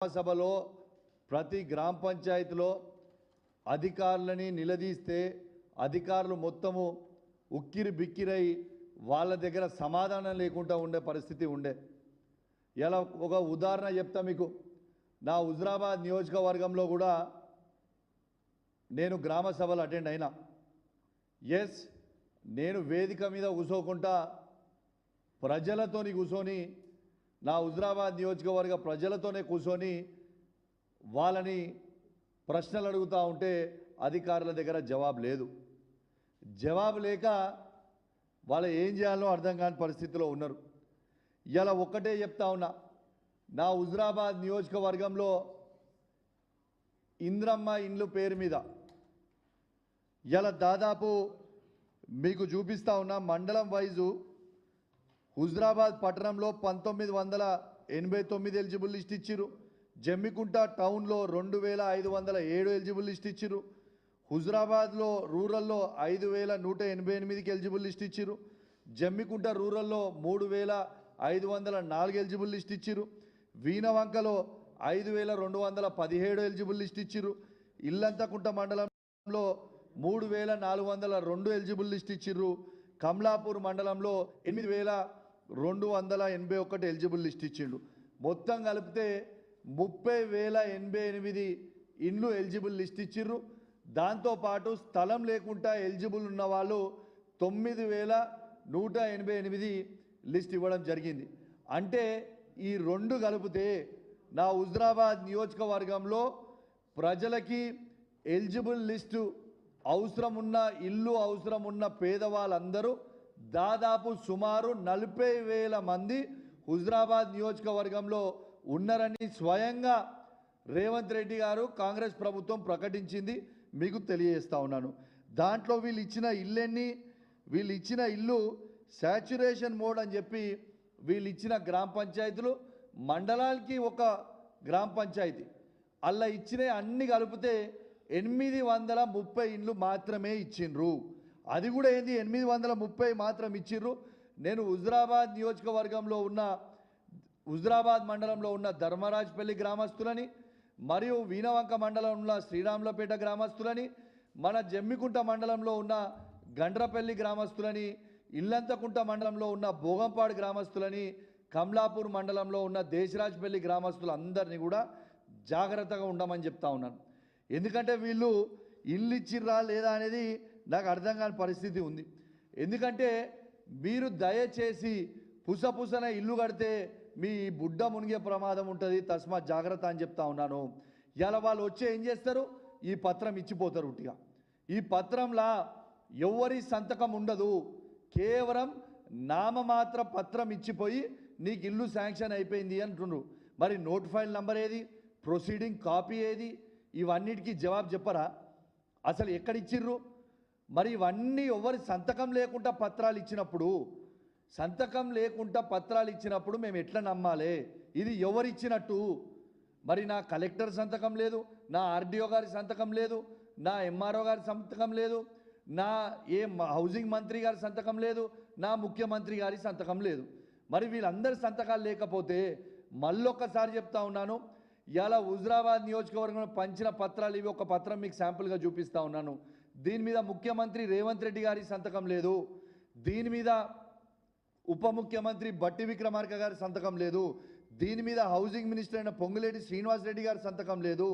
సభలో ప్రతి గ్రామ పంచాయతీలో అధికారులని నిలదీస్తే అధికారులు మొత్తము ఉక్కిరి బిక్కిరై వాళ్ళ దగ్గర సమాధానం లేకుండా ఉండే పరిస్థితి ఉండే. ఇలా ఒక ఉదాహరణ చెప్తా మీకు. నా హుజరాబాద్ నియోజకవర్గంలో కూడా నేను గ్రామ సభలు అటెండ్ అయినా. ఎస్, నేను వేదిక మీద కూర్చోకుండా ప్రజలతోని కూర్చొని, నా హుజరాబాద్ నియోజకవర్గ ప్రజలతోనే కూర్చొని వాళ్ళని ప్రశ్నలు అడుగుతూ ఉంటే అధికారుల దగ్గర జవాబు లేదు. జవాబు లేక వాళ్ళు ఏం చేయాలో అర్థం కాని పరిస్థితిలో ఉన్నారు. ఇలా ఒక్కటే చెప్తా ఉన్నా, నా హుజరాబాద్ నియోజకవర్గంలో ఇంద్రమ్మ ఇండ్లు పేరు మీద ఇలా దాదాపు మీకు చూపిస్తా ఉన్నా. మండలం వైజు హుజరాబాద్ పట్టణంలో 1989 ఎలిజిబుల్ లిస్ట్ ఇచ్చిర్రు. జమ్మికుంట టౌన్లో 2507 ఎలిజిబుల్ లిస్ట్ ఇచ్చిర్రు. హుజరాబాద్లో రూరల్లో 5188కి ఎలిజిబుల్ లిస్ట్ ఇచ్చిర్రు. జమ్మికుంట రూరల్లో 3504 ఎలిజిబుల్ లిస్ట్ ఇచ్చిర్రు. వీణవంకలో 5217 ఎలిజిబుల్ లిస్ట్ ఇచ్చిర్రు. ఇల్లంతకుంట మండలంలో 3402 ఎలిజిబుల్ లిస్ట్ ఇచ్చిర్రు. కమలాపూర్ మండలంలో 8281 ఎలిజిబుల్ లిస్ట్ ఇచ్చిండు. మొత్తం కలిపితే 30,088 ఇండ్లు ఎలిజిబుల్ లిస్ట్ ఇచ్చిర్రు. దాంతోపాటు స్థలం లేకుండా ఎలిజిబుల్ ఉన్న వాళ్ళు 9,188 లిస్ట్ ఇవ్వడం జరిగింది. అంటే ఈ రెండు కలిపితే నా హుజరాబాద్ నియోజకవర్గంలో ప్రజలకి ఎలిజిబుల్ లిస్టు అవసరం ఉన్న ఇల్లు అవసరం ఉన్న పేదవాళ్ళందరూ దాదాపు సుమారు 40,000 మంది హుజరాబాద్ నియోజకవర్గంలో ఉన్నారని స్వయంగా రేవంత్ రెడ్డి గారు కాంగ్రెస్ ప్రభుత్వం ప్రకటించింది. మీకు తెలియజేస్తా ఉన్నాను. దాంట్లో వీళ్ళు ఇచ్చిన ఇల్లు శాచ్యురేషన్ మోడ్ అని చెప్పి వీళ్ళు ఇచ్చిన గ్రామ పంచాయతీలు మండలానికి ఒక గ్రామ పంచాయతీ అలా ఇచ్చిన అన్ని కలిపితే 830 ఇండ్లు మాత్రమే ఇచ్చిండ్రు. అది కూడా ఏంది 830 మాత్రం ఇచ్చిర్రు. నేను హుజరాబాద్ నియోజకవర్గంలో ఉన్న హుజరాబాద్ మండలంలో ఉన్న ధర్మరాజ్పల్లి గ్రామస్తులని మరియు వీణవంక మండలంలో శ్రీరాములపేట గ్రామస్తులని మన జమ్మికుంట మండలంలో ఉన్న గండ్రపల్లి గ్రామస్తులని ఇల్లంతకుంట మండలంలో ఉన్న భోగంపాడు గ్రామస్తులని కమలాపూర్ మండలంలో ఉన్న దేశరాజ్పల్లి గ్రామస్తులందరినీ కూడా జాగ్రత్తగా ఉండమని చెప్తా ఉన్నాను. ఎందుకంటే వీళ్ళు ఇల్లు ఇచ్చిర్రా లేదా అనేది నాకు అర్థం కాని పరిస్థితి ఉంది. ఎందుకంటే మీరు దయచేసి పుసపుసన ఇల్లు కడితే మీ బుడ్డ మునిగే ప్రమాదం ఉంటుంది, తస్మాత్ జాగ్రత్త అని చెప్తా ఉన్నాను. ఇలా వాళ్ళు వచ్చి ఏం చేస్తారు, ఈ పత్రం ఇచ్చిపోతారు ఉట్టిగా. ఈ పత్రంలా ఎవరి సంతకం ఉండదు, కేవలం నామమాత్ర పత్రం ఇచ్చిపోయి నీకు ఇల్లు శాంక్షన్ అయిపోయింది అంటున్నారు. మరి నోట్ ఫైల్ నంబర్ ఏది, ప్రొసీడింగ్ కాపీ ఏది, ఇవన్నిటికీ జవాబు చెప్పరా? అసలు ఎక్కడిచ్చిర్రు? మరి ఇవన్నీ ఎవరి సంతకం లేకుండా పత్రాలు ఇచ్చినప్పుడు మేము ఎట్లా నమ్మాలి ఇది ఎవరిచ్చినట్టు? మరి నా కలెక్టర్ సంతకం లేదు, నా ఆర్డీఓ గారి సంతకం లేదు, నా ఎంఆర్ఓ గారి సంతకం లేదు, నా హౌసింగ్ మంత్రి గారి సంతకం లేదు, నా ముఖ్యమంత్రి గారి సంతకం లేదు. మరి వీళ్ళందరి సంతకాలు లేకపోతే మళ్ళొక్కసారి చెప్తా ఉన్నాను, ఇలా హుజరాబాద్ నియోజకవర్గంలో పంచిన పత్రాలు ఇవి. ఒక పత్రం మీకు శాంపుల్గా చూపిస్తూ ఉన్నాను. దీని మీద ముఖ్యమంత్రి రేవంత్ రెడ్డి గారి సంతకం లేదు, దీని మీద ఉప ముఖ్యమంత్రి బట్టి విక్రమార్క గారి సంతకం లేదు, దీని మీద హౌసింగ్ మినిస్టర్ అయిన పొంగులేటి శ్రీనివాసరెడ్డి గారి సంతకం లేదు,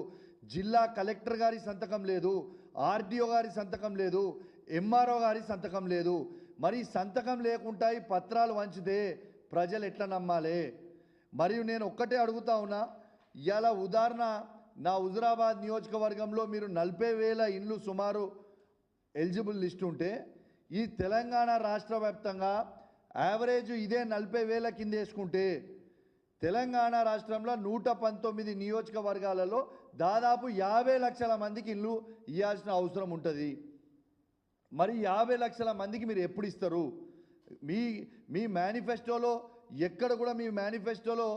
జిల్లా కలెక్టర్ గారి సంతకం లేదు, ఆర్డీఓ గారి సంతకం లేదు, ఎంఆర్ఓ గారి సంతకం లేదు. మరి సంతకం లేకుండా ఈ పత్రాలు వంచితే ప్రజలు ఎట్లా నమ్మాలి? మరియు నేను ఒక్కటే అడుగుతా ఉన్నా, ఇలా ఉదాహరణ నా హుజరాబాద్ నియోజకవర్గంలో మీరు 40,000 ఇండ్లు సుమారు ఎలిజిబుల్ లిస్ట్ ఉంటే ఈ తెలంగాణ రాష్ట్ర వ్యాప్తంగా యావరేజ్ ఇదే 40,000 కింద వేసుకుంటే తెలంగాణ రాష్ట్రంలో 119 నియోజకవర్గాలలో దాదాపు 50 లక్షల మందికి ఇల్లు ఇవ్వాల్సిన అవసరం ఉంటుంది. మరి 50 లక్షల మందికి మీరు ఎప్పుడు ఇస్తారు? మీ మేనిఫెస్టోలో ఎక్కడ కూడా మీ మేనిఫెస్టోలో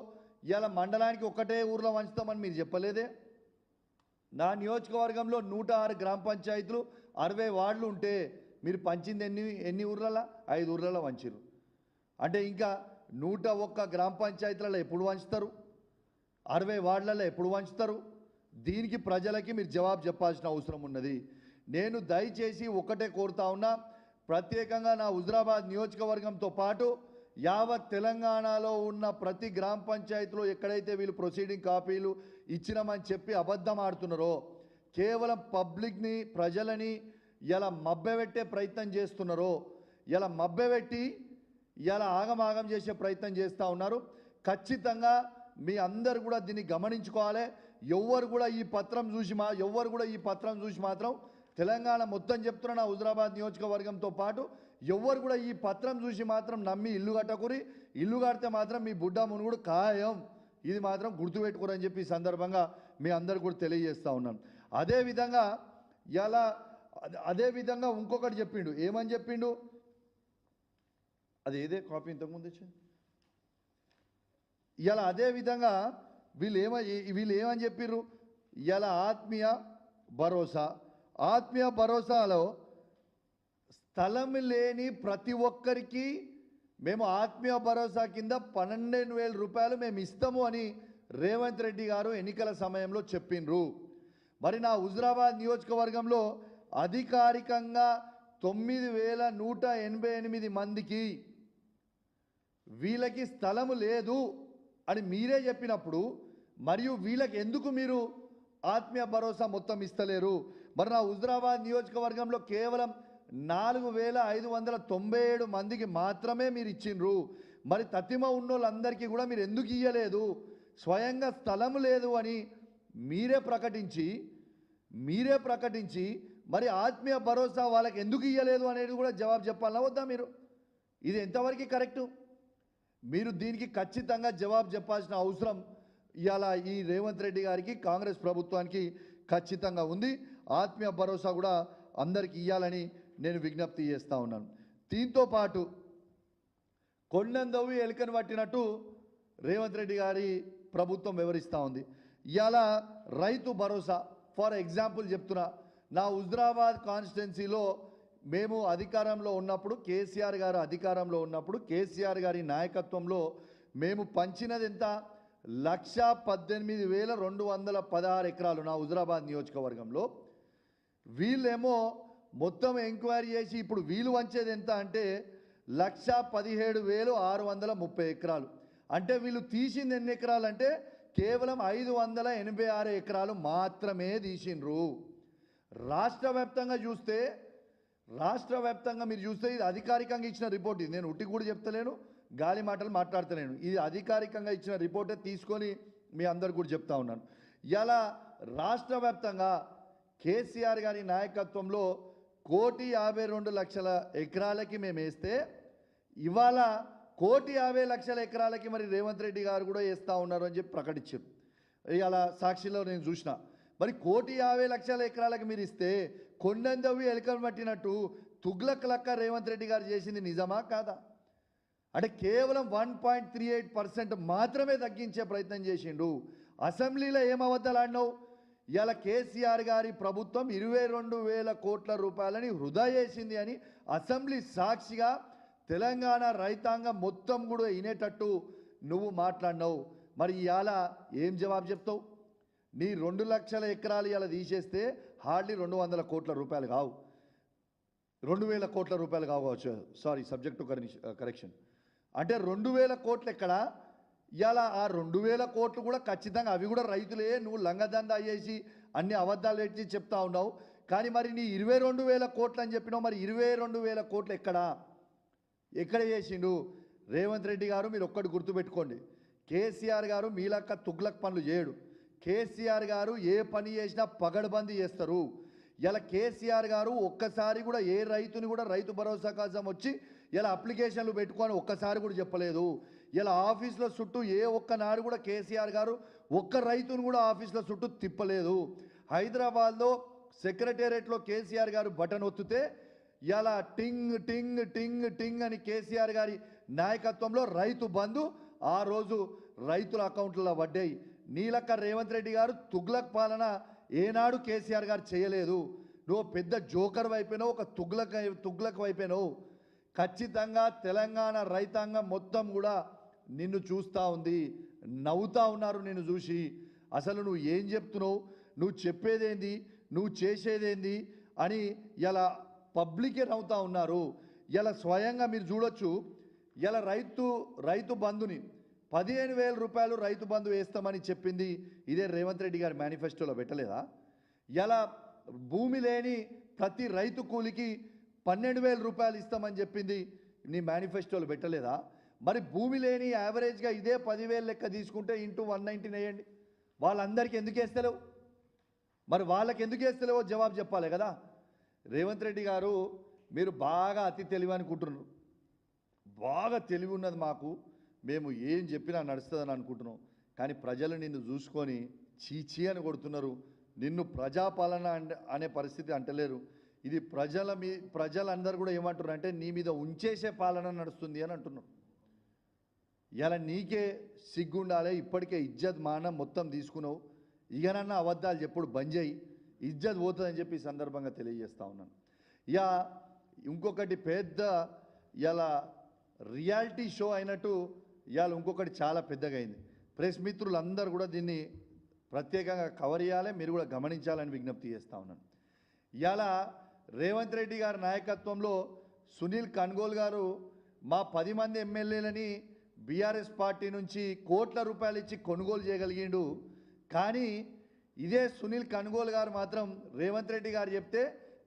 ఇవాళ మండలానికి ఒక్కటే ఊర్లో వంచుతామని మీరు చెప్పలేదే. నా నియోజకవర్గంలో 106 గ్రామ పంచాయతీలు 60 వార్డులు ఉంటే మీరు పంచింది ఎన్ని ఊర్లలో? 5 ఊర్లలో వంచిరు. అంటే ఇంకా 101 గ్రామ పంచాయతీలలో ఎప్పుడు వంచుతారు? 60 వార్డులలో ఎప్పుడు వంచుతారు? దీనికి ప్రజలకి మీరు జవాబు చెప్పాల్సిన అవసరం ఉన్నది. నేను దయచేసి ఒకటే కోరుతా ఉన్నా, ప్రత్యేకంగా నా హుజురాబాద్ నియోజకవర్గంతో పాటు యావత్ తెలంగాణలో ఉన్న ప్రతి గ్రామ పంచాయతీలో ఎక్కడైతే వీళ్ళు ప్రొసీడింగ్ కాపీలు ఇచ్చినామని చెప్పి అబద్ధం ఆడుతున్నారో, కేవలం పబ్లిక్ని ప్రజలని ఇలా మభ్యపెట్టే ప్రయత్నం చేస్తున్నారో, ఇలా మభ్యపెట్టి ఇలా ఆగమాగం చేసే ప్రయత్నం చేస్తూ ఉన్నారు. ఖచ్చితంగా మీ అందరు కూడా దీన్ని గమనించుకోవాలి. ఎవ్వరు కూడా ఈ పత్రం చూసి మాత్రం తెలంగాణ మొత్తం చెప్తున్న నా హుజురాబాద్ నియోజకవర్గంతో పాటు ఎవ్వరు కూడా ఈ పత్రం చూసి మాత్రం నమ్మి ఇల్లు కట్టకురి. ఇల్లు కడితే మాత్రం మీ బుడ్డ మునుగుడు ఖాయం. ఇది మాత్రం గుర్తుపెట్టుకోరని చెప్పి ఈ సందర్భంగా మీ అందరు కూడా తెలియజేస్తూ ఉన్నాను. అదేవిధంగా ఇంకొకటి చెప్పిండు. ఏమని చెప్పిండు? అది ఏదే కాపీ ఇంతకుముందు వచ్చింది. ఇలా అదేవిధంగా వీళ్ళు ఏమని చెప్పిర్రు? ఇలా ఆత్మీయ భరోసాలో స్థలం లేని ప్రతి ఒక్కరికి మేము ఆత్మీయ భరోసా కింద 12,000 రూపాయలు మేము ఇస్తాము అని రేవంత్ రెడ్డి గారు ఎన్నికల సమయంలో చెప్పిండ్రు. మరి నా హుజురాబాద్ నియోజకవర్గంలో అధికారికంగా 9,188 మందికి వీళ్ళకి స్థలము లేదు అని మీరే చెప్పినప్పుడు, మరియు వీళ్ళకి ఎందుకు మీరు ఆత్మీయ భరోసా మొత్తం ఇస్తలేరు? మరి నా హుజురాబాద్ నియోజకవర్గంలో కేవలం 4,597 మందికి మాత్రమే మీరు ఇచ్చిండ్రు. మరి తతిమ ఉన్నోళ్ళందరికీ కూడా మీరు ఎందుకు ఇయ్యలేదు? స్వయంగా స్థలము లేదు అని మీరే ప్రకటించి మరి ఆత్మీయ భరోసా వాళ్ళకి ఎందుకు ఇయ్యలేదు అనేది కూడా జవాబు చెప్పాలన్నా వద్దా మీరు? ఇది ఎంతవరకు కరెక్టు? మీరు దీనికి ఖచ్చితంగా జవాబు చెప్పాల్సిన అవసరం ఇవాళ ఈ రేవంత్ రెడ్డి గారికి, కాంగ్రెస్ ప్రభుత్వానికి ఖచ్చితంగా ఉంది. ఆత్మీయ భరోసా కూడా అందరికి ఇవ్వాలని నేను విజ్ఞప్తి చేస్తూ ఉన్నాను. దీంతో పాటు కొండందవి ఎలుకను పట్టినట్టు రేవంత్ రెడ్డి గారి ప్రభుత్వం వివరిస్తూ ఉంది. ఇవాళ రైతు భరోసా ఫర్ ఎగ్జాంపుల్ చెప్తున్నా, నా హుజురాబాద్ కాన్స్టిట్యున్సీలో మేము అధికారంలో ఉన్నప్పుడు, కేసీఆర్ గారు అధికారంలో ఉన్నప్పుడు, కేసీఆర్ గారి నాయకత్వంలో మేము పంచినది ఎంత? 1,18,216 ఎకరాలు నా హుజురాబాద్ నియోజకవర్గంలో. వీళ్ళేమో మొత్తం ఎంక్వైరీ చేసి ఇప్పుడు వీళ్ళు వంచేది ఎంత అంటే 1,17,630 ఎకరాలు. అంటే వీళ్ళు తీసింది ఎన్ని ఎకరాలు అంటే కేవలం 586 ఎకరాలు మాత్రమే తీసిండ్రు. రాష్ట్ర వ్యాప్తంగా మీరు చూస్తే ఇది అధికారికంగా ఇచ్చిన రిపోర్ట్. ఇది నేను ఉట్టి కూడా చెప్తలేను, గాలి మాటలు మాట్లాడతలేను. ఇది అధికారికంగా ఇచ్చిన రిపోర్టే తీసుకొని మీ అందరు కూడా చెప్తా ఉన్నాను. ఇలా రాష్ట్ర వ్యాప్తంగా కేసీఆర్ గారి నాయకత్వంలో 1,52,00,000 ఎకరాలకి మేము వేస్తే ఇవాళ 1,50,00,000 ఎకరాలకి మరి రేవంత్ రెడ్డి గారు కూడా వేస్తూ ఉన్నారు అని చెప్పి ప్రకటించారు. ఇవాళ సాక్షిలో నేను చూసిన. మరి 1,50,00,000 ఎకరాలకి మీరు ఇస్తే కొండందవి ఎలుకలు పట్టినట్టు తుగ్లక్ లక్క రేవంత్ రెడ్డి గారు చేసింది నిజమా కాదా? అంటే కేవలం 1.38% మాత్రమే తగ్గించే ప్రయత్నం చేసిండు. అసెంబ్లీలో ఏం అబద్ధాలు ఆడినావు? ఇలా కేసీఆర్ గారి ప్రభుత్వం 22,000 కోట్ల రూపాయలని వృధా చేసింది అని అసెంబ్లీ సాక్షిగా తెలంగాణ రైతాంగం మొత్తం కూడా వినేటట్టు నువ్వు మాట్లాడినావు. మరి ఇవాళ ఏం జవాబు చెప్తావు? నీ 2 లక్షల ఎకరాలు ఇలా తీసేస్తే హార్డ్లీ 200 కోట్ల రూపాయలు కావు, 2,000 కోట్ల రూపాయలు కావచ్చు. Sorry, subject to correction. అంటే 2,000 కోట్లు ఎక్కడ? ఇవాళ ఆ 2,000 కోట్లు కూడా ఖచ్చితంగా అవి కూడా రైతులే. నువ్వు లంగదందా చేసి అన్ని అబద్ధాలు పెట్టి చెప్తా ఉన్నావు. కానీ మరి నీ 22,000 కోట్లు అని చెప్పినావు. మరి 22,000 కోట్లు ఎక్కడ చేసిండు రేవంత్ రెడ్డి గారు? మీరు ఒక్కటి గుర్తుపెట్టుకోండి, కేసీఆర్ గారు మీలక్క తుగ్లక్ పనులు చేయడు. కేసీఆర్ గారు ఏ పని చేసినా పగడబందీ చేస్తారు. ఇలా కేసీఆర్ గారు ఒక్కసారి కూడా ఏ రైతుని కూడా రైతు భరోసా కోసం వచ్చి ఇలా అప్లికేషన్లు పెట్టుకొని ఒక్కసారి కూడా చెప్పలేదు. ఇలా ఆఫీసులో చుట్టూ ఏ ఒక్కనాడు కూడా కేసీఆర్ గారు ఒక్క రైతుని కూడా ఆఫీసులో చుట్టూ తిప్పలేదు. హైదరాబాద్లో సెక్రటేరియట్లో కేసీఆర్ గారు బటన్ ఒత్తితే ఇలా టింగ్ టింగ్ టింగ్ టింగ్ అని కేసీఆర్ గారి నాయకత్వంలో రైతు బంధు ఆ రోజు రైతుల అకౌంట్లలో పడ్డాయి. నీలక్క రేవంత్ రెడ్డి గారు తుగ్లక్ పాలన ఏనాడు కేసీఆర్ గారు చేయలేదు. నువ్వు పెద్ద జోకర్ వైపోయినావు, ఒక తుగ్లక్ వైపోయినావు. ఖచ్చితంగా తెలంగాణ రైతాంగం మొత్తం కూడా నిన్ను చూస్తూ ఉంది. నవ్వుతా ఉన్నారు నేను చూసి. అసలు నువ్వు ఏం చెప్తున్నావు, నువ్వు చెప్పేదేంది, నువ్వు చేసేదేంది అని ఇలా పబ్లికే నవ్వుతా ఉన్నారు. ఇలా స్వయంగా మీరు చూడొచ్చు, ఇలా రైతు బంధుని 15,000 రూపాయలు రైతు బంధు వేస్తామని చెప్పింది ఇదే రేవంత్ రెడ్డి గారి మేనిఫెస్టోలో పెట్టలేదా? ఇలా భూమి లేని ప్రతి రైతు కూలికి 12,000 రూపాయలు ఇస్తామని చెప్పింది నీ మేనిఫెస్టోలో పెట్టలేదా? మరి భూమి లేని యావరేజ్గా ఇదే 10,000 లెక్క తీసుకుంటే ఇంటూ 119 వేయండి. వాళ్ళందరికీ ఎందుకు వేస్తలేవు? మరి వాళ్ళకి ఎందుకు వేస్తలేవో జవాబు చెప్పాలి కదా. రేవంత్ రెడ్డి గారు, మీరు బాగా అతి తెలివి అనుకుంటున్నారు. బాగా తెలివి ఉన్నది మాకు, మేము ఏం చెప్పినా నడుస్తుందని అనుకుంటున్నాం. కానీ ప్రజలు నిన్ను చూసుకొని చీచీ అని కొడుతున్నారు. నిన్ను ప్రజాపాలన అనే పరిస్థితి అంటలేరు. ఇది ప్రజలందరూ కూడా ఏమంటున్నారు అంటే నీ మీద ఉంచేసే పాలన నడుస్తుంది అని అంటున్నారు. ఇలా నీకే సిగ్గుండాలి. ఇప్పటికే ఇజ్జత్ మానం మొత్తం తీసుకున్నావు. ఇకనన్నా అబద్ధాలు చెప్పుడు బంద్ చేయి, ఇజ్జత్ పోతుందని చెప్పి ఈ సందర్భంగా తెలియజేస్తా ఉన్నాను. ఇంకొకటి పెద్ద ఇలా రియాలిటీ షో అయినట్టు ఇవాళ ఇంకొకటి చాలా పెద్దగా అయింది. ప్రెస్ మిత్రులందరూ కూడా దీన్ని ప్రత్యేకంగా కవర్ చేయాలి, మీరు కూడా గమనించాలని విజ్ఞప్తి చేస్తూ ఉన్నాను. ఇవాళ రేవంత్ రెడ్డి గారి నాయకత్వంలో సునీల్ కన్గోల్ గారు మా 10 మంది ఎమ్మెల్యేలని బీఆర్ఎస్ పార్టీ నుంచి కోట్ల రూపాయలు ఇచ్చి కొనుగోలు చేయగలిగిండు. కానీ ఇదే సునీల్ కన్గోల్ గారు మాత్రం రేవంత్ రెడ్డి గారు చెప్తే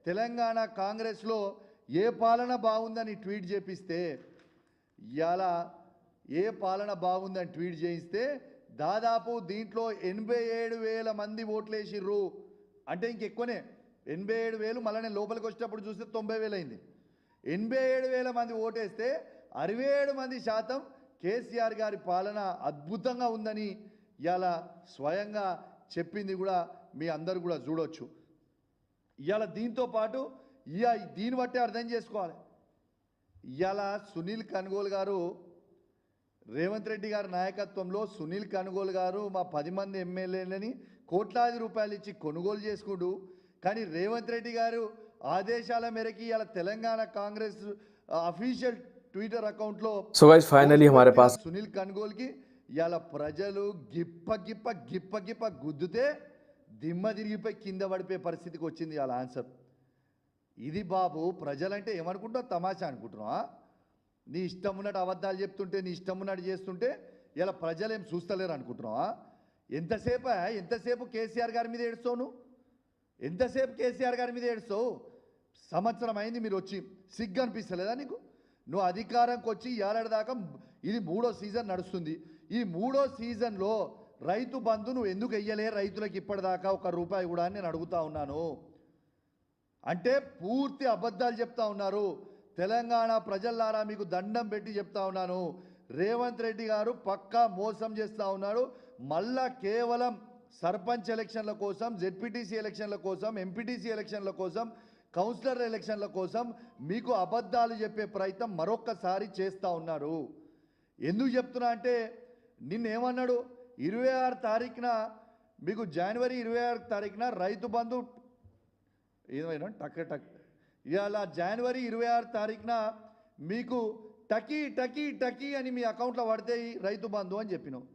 తెలంగాణ కాంగ్రెస్లో ఏ పాలన బాగుందని ట్వీట్ చేపిస్తే, ఇవాళ ఏ పాలన బాగుందని ట్వీట్ చేయిస్తే దాదాపు దీంట్లో 87,000 మంది ఓట్లేసిర్రు. అంటే ఇంకెక్కువనే, 87,000. మళ్ళీ నేను లోపలికి వచ్చేటప్పుడు చూస్తే 90,000 అయింది. 87,000 మంది ఓటేస్తే 67% కేసీఆర్ గారి పాలన అద్భుతంగా ఉందని ఇవాళ స్వయంగా చెప్పింది కూడా మీ అందరు కూడా చూడొచ్చు. ఇవాళ దీంతో పాటు దీన్ని బట్టే అర్థం చేసుకోవాలి. ఇవాళ సునీల్ కన్గోల్ గారు, రేవంత్ రెడ్డి గారి నాయకత్వంలో సునీల్ కన్గోల్ గారు మా 10 మంది ఎమ్మెల్యేలని కోట్లాది రూపాయలు ఇచ్చి కొనుగోలు చేసుకుంటూ, కానీ రేవంత్ రెడ్డి గారు ఆదేశాల మేరకు ఇవాళ తెలంగాణ కాంగ్రెస్ అఫీషియల్ ట్విట్టర్ అకౌంట్లో సునీల్ కన్గోల్ కి ఇవాళ ప్రజలు గిప్ప గుద్దుతే దిమ్మ తిరిగిపోయి కింద పడిపోయే పరిస్థితికి వచ్చింది ఇవాళ ఆన్సర్. ఇది బాబు, ప్రజలంటే ఏమనుకుంటావు, తమాషా అనుకుంటున్నావా? నీ ఇష్టం ఉన్నట్టు అబద్ధాలు చెప్తుంటే, నీ ఇష్టం ఉన్నట్టు చేస్తుంటే ఇలా ప్రజలు ఏం చూస్తలేరు అనుకుంటున్నావా? ఎంతసేపు కేసీఆర్ గారి మీద ఏడుస్తావు నువ్వు? ఎంతసేపు కేసీఆర్ గారి మీద ఏడుస్తావు? సంవత్సరం అయింది మీరు వచ్చి, సిగ్గు అనిపిస్తలేదా నీకు? నువ్వు అధికారంకి వచ్చి ఏడాది దాకా ఇది 3వ సీజన్ నడుస్తుంది. ఈ 3వ సీజన్లో రైతు బంధు నువ్వు ఎందుకు వెయ్యలే రైతులకు ఇప్పటిదాకా 1 రూపాయి కూడా అని నేను అడుగుతా ఉన్నాను. అంటే పూర్తి అబద్ధాలు చెప్తా ఉన్నారు. తెలంగాణ ప్రజలారా మీకు దండం పెట్టి చెప్తా ఉన్నాను, రేవంత్ రెడ్డి గారు పక్కా మోసం చేస్తూ ఉన్నాడు. మళ్ళా కేవలం సర్పంచ్ ఎలక్షన్ల కోసం, జెడ్పీటీసీ ఎలక్షన్ల కోసం, ఎంపీటీసీ ఎలక్షన్ల కోసం, కౌన్సిలర్ ఎలక్షన్ల కోసం మీకు అబద్ధాలు చెప్పే ప్రయత్నం మరొక్కసారి చేస్తూ ఉన్నారు. ఎందుకు చెప్తున్నా అంటే, నిన్నేమన్నాడు, 26 తారీఖున మీకు జనవరి 26 తారీఖున రైతు బంధు ఏమైనా టక్ ఇవాళ జనవరి 26 తారీఖున మీకు టకీ అని మీ అకౌంట్లో పడతాయి రైతు బంధు అని చెప్పినావు.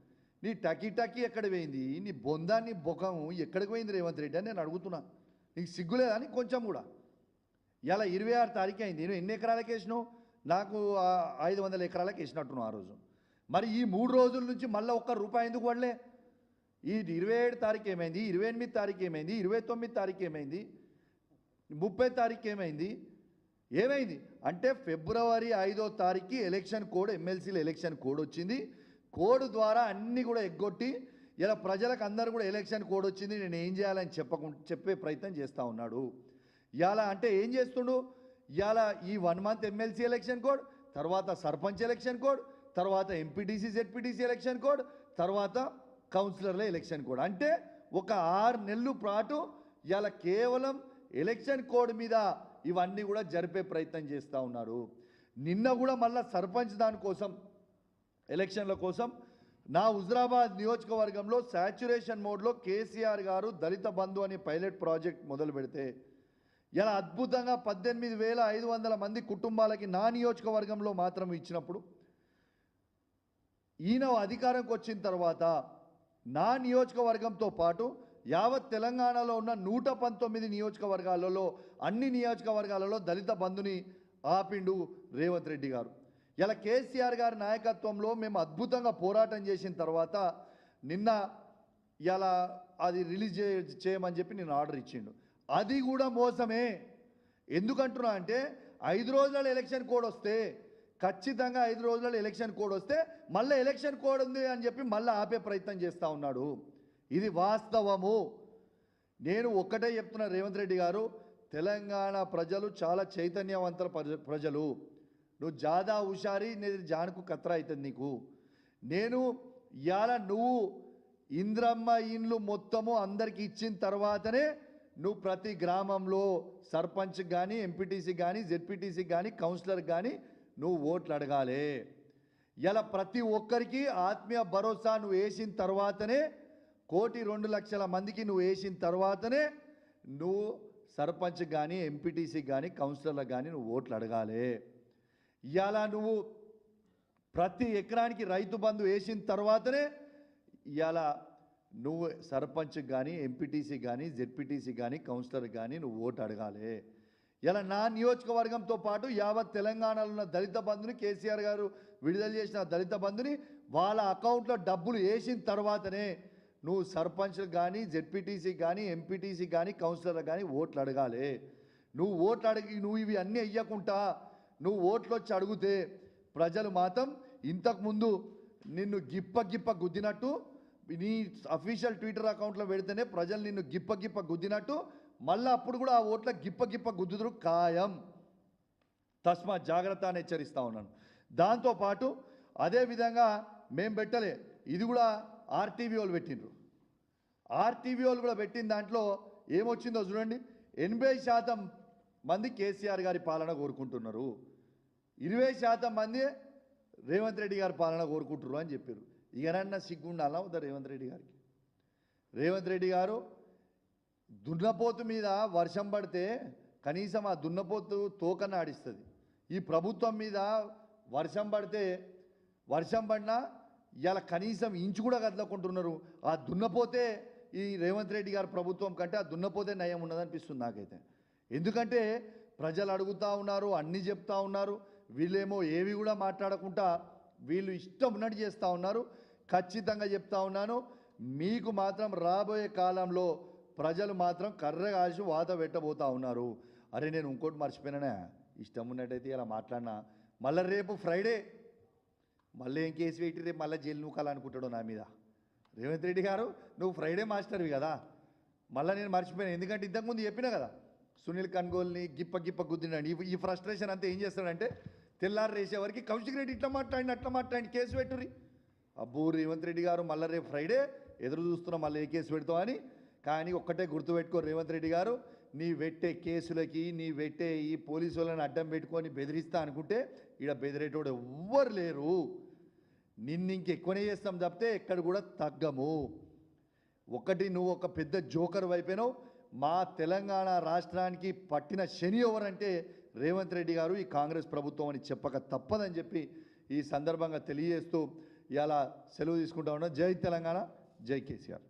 నీ టకీ ఎక్కడ పోయింది? నీ బొందాన్ని బొకం ఎక్కడికి పోయింది రేవంత్ రెడ్డి అని నేను అడుగుతున్నా. నీకు సిగ్గులేదా అని కొంచెం కూడా? ఇలా 26 తారీఖు అయింది. నేను ఎన్ని ఎకరాలకు వేసినావు? నాకు 500 ఎకరాలకు వేసినట్టున్నావు ఆ రోజు. మరి ఈ 3 రోజుల నుంచి మళ్ళీ 1 రూపాయి ఎందుకు పడలే? ఈ 27 తారీఖు ఏమైంది, 28 తారీఖు ఏమైంది, 29 తారీఖు ఏమైంది, 30 తారీఖు ఏమైంది? అంటే ఫిబ్రవరి 5వ తారీఖుకి ఎలక్షన్ కోడ్, ఎమ్మెల్సీల ఎలక్షన్ కోడ్ వచ్చింది. కోడ్ ద్వారా అన్నీ కూడా ఎగ్గొట్టి ఇలా ప్రజలకు అందరూ కూడా ఎలక్షన్ కోడ్ వచ్చింది, నేను ఏం చేయాలని చెప్పే ప్రయత్నం చేస్తూ ఉన్నాడు. ఇవాళ అంటే ఏం చేస్తుండు? ఇవాళ ఈ 1 మంత్ ఎమ్మెల్సీ ఎలక్షన్ కోడ్, తర్వాత సర్పంచ్ ఎలక్షన్ కోడ్, తర్వాత ఎంపీటీసీ జెడ్పీటీసీ ఎలక్షన్ కోడ్, తర్వాత కౌన్సిలర్ల ఎలక్షన్ కోడ్. అంటే ఒక 6 నెలల పాటు ఇవాళ కేవలం ఎలక్షన్ కోడ్ మీద ఇవన్నీ కూడా జరిపే ప్రయత్నం చేస్తూ ఉన్నారు. నిన్న కూడా మళ్ళీ సర్పంచ్ దానికోసం ఎలక్షన్ల కోసం నా హుజురాబాద్ నియోజకవర్గంలో శాచ్యురేషన్ మోడ్లో కేసీఆర్ గారు దళిత బంధు అనే పైలట్ ప్రాజెక్ట్ మొదలు పెడితే ఇలా అద్భుతంగా 18,500 మంది కుటుంబాలకి నా నియోజకవర్గంలో మాత్రం ఇచ్చినప్పుడు ఈయన అధికారంకి వచ్చిన తర్వాత నా నియోజకవర్గంతో పాటు యావత్ తెలంగాణలో ఉన్న 119 నియోజకవర్గాలలో అన్ని నియోజకవర్గాలలో దళిత బంధుని ఆపిండు రేవంత్ రెడ్డి గారు. ఇలా కేసీఆర్ గారి నాయకత్వంలో మేము అద్భుతంగా పోరాటం చేసిన తర్వాత నిన్న ఇలా అది రిలీజ్ చేయమని చెప్పి నేను ఆర్డర్ ఇచ్చిండు. అది కూడా మోసమే. ఎందుకంటున్నా అంటే 5 రోజుల ఎలక్షన్ కోడ్ వస్తే ఖచ్చితంగా 5 రోజుల ఎలక్షన్ కోడ్ వస్తే మళ్ళీ ఎలక్షన్ కోడ్ ఉంది అని చెప్పి మళ్ళీ ఆపే ప్రయత్నం చేస్తూ ఉన్నాడు. ఇది వాస్తవము. నేను ఒక్కటే చెప్తున్నా రేవంత్ రెడ్డి గారు, తెలంగాణ ప్రజలు చాలా చైతన్యవంతుల ప్రజలు. నువ్వు జాదా హుషారి నేను జానుకు కత్రా అవుతుంది నీకు. నేను ఇవాళ నువ్వు ఇంద్రమ్మ ఇండ్లు మొత్తము అందరికి ఇచ్చిన తర్వాతనే నువ్వు ప్రతి గ్రామంలో సర్పంచ్కి కానీ ఎంపీటీసీకి కానీ జెడ్పీటీసీకి కానీ కౌన్సిలర్కి కానీ నువ్వు ఓట్లు అడగాలి. ఇలా ప్రతి ఒక్కరికి ఆత్మీయ భరోసా నువ్వు వేసిన తర్వాతనే 1,02,00,000 మందికి నువ్వు వేసిన తర్వాతనే నువ్వు సర్పంచ్కి కానీ ఎంపీటీసీకి కానీ కౌన్సిలర్లకు కానీ నువ్వు ఓట్లు అడగాలి. ఇవాళ నువ్వు ప్రతి ఎకరానికి రైతు బంధు వేసిన తర్వాతనే ఇవాళ నువ్వు సర్పంచ్కి కానీ ఎంపీటీసీ కానీ జెడ్పీటీసీ కానీ కౌన్సిలర్ కానీ నువ్వు ఓటు అడగాలి. ఇలా నా నియోజకవర్గంతో పాటు యావత్ తెలంగాణలో ఉన్న దళిత బంధుని కేసీఆర్ గారు విడుదల చేసిన దళిత బంధుని వాళ్ళ అకౌంట్లో డబ్బులు వేసిన తర్వాతనే నువ్వు సర్పంచ్కి కానీ జెడ్పీటీసీ కానీ ఎంపీటీసీ కానీ కౌన్సిలర్ కానీ ఓట్లు అడగాలి. నువ్వు ఓట్లు అడిగి నువ్వు ఇవి అన్నీ ఇవ్వకుండా నువ్వు ఓట్లు వచ్చి అడిగితే ప్రజలు మాత్రం ఇంతకుముందు నిన్ను గిప్ప గుద్దినట్టు నీ అఫీషియల్ ట్విట్టర్ అకౌంట్లో పెడితేనే ప్రజలు నిన్ను గిప్ప గుద్దినట్టు మళ్ళీ అప్పుడు కూడా ఆ ఓట్ల గిప్ప గుద్దుదురు ఖాయం. తస్మా జాగ్రత్త అని హెచ్చరిస్తూ ఉన్నాను. దాంతోపాటు అదేవిధంగా మేము పెట్టలే, ఇది కూడా ఆర్టీవీ వాళ్ళు పెట్టిండ్రు. ఆర్టీవీ వాళ్ళు కూడా పెట్టిన దాంట్లో ఏమొచ్చిందో చూడండి. 80% మంది కేసీఆర్ గారి పాలన కోరుకుంటున్నారు, 20% మంది రేవంత్ రెడ్డి గారి పాలన కోరుకుంటున్నారు అని చెప్పారు. ఇకనన్నా సిగ్గుండాలా వద్దా రేవంత్ రెడ్డి గారికి? రేవంత్ రెడ్డి గారు దున్నపోతు మీద వర్షం పడితే కనీసం ఆ దున్నపోతు తోకన ఆడిస్తుంది. ఈ ప్రభుత్వం మీద వర్షం పడినా ఇలా కనీసం ఇంచు కూడా కదలకుంటున్నారు. ఆ దున్నపోతే ఈ రేవంత్ రెడ్డి గారి ప్రభుత్వం కంటే ఆ దున్నపోతే నయం ఉన్నదనిపిస్తుంది నాకైతే. ఎందుకంటే ప్రజలు అడుగుతూ ఉన్నారు, అన్నీ చెప్తా ఉన్నారు, వీళ్ళేమో ఏవి కూడా మాట్లాడకుండా వీళ్ళు ఇష్టం ఉన్నట్టు చేస్తూ ఉన్నారు. ఖచ్చితంగా చెప్తా ఉన్నాను, మీకు మాత్రం రాబోయే కాలంలో ప్రజలు మాత్రం కర్ర కాల్చి వాత పెట్టబోతూ ఉన్నారు. అరే నేను ఇంకోటి మర్చిపోయినా, ఇష్టం ఉన్నట్టయితే ఇలా మాట్లాడినా మళ్ళీ రేపు ఫ్రైడే మళ్ళీ ఏం కేసు పెట్టి రేపు మళ్ళీ జైలు నూకాలనుకుంటాడు నా మీద. రేవంత్ రెడ్డి గారు నువ్వు ఫ్రైడే మాస్టర్వి కదా, మళ్ళీ నేను మర్చిపోయాను. ఎందుకంటే ఇంతకుముందు చెప్పినా కదా, సునీల్ కన్గోల్ని గిప్ప గుద్దినాడు. ఈ ఫ్రస్ట్రేషన్ అంతా ఏం చేస్తాడంటే తెల్లారు రేసేవారికి కౌశిక్ రెడ్డి ఇట్లా మాట్లాడి కేసు పెట్టుర్రి. అబ్బో రేవంత్ రెడ్డి గారు మళ్ళీ రేపు ఫ్రైడే ఎదురు చూస్తున్నాం మళ్ళీ ఏ కేసు పెడతామని. కానీ ఒక్కటే గుర్తుపెట్టుకో రేవంత్ రెడ్డి గారు, నీ పెట్టే కేసులకి నీ పెట్టే ఈ పోలీసు వాళ్ళని అడ్డం పెట్టుకొని బెదిరిస్తా అనుకుంటే ఇక్కడ బెదిరేటోడు ఎవ్వరు లేరు. నిన్ను ఇంకెక్కువనే చేస్తాం తప్పితే ఎక్కడ కూడా తగ్గము. ఒకటి నువ్వు ఒక పెద్ద జోకర్ వైపోయినావు. మా తెలంగాణ రాష్ట్రానికి పట్టిన శని ఎవరంటే రేవంత్ రెడ్డి గారు, ఈ కాంగ్రెస్ ప్రభుత్వం అని చెప్పక తప్పదని చెప్పి ఈ సందర్భంగా తెలియజేస్తూ ఇలా సెలవు తీసుకుంటా ఉన్నాం. జై తెలంగాణ, జై కేసీఆర్.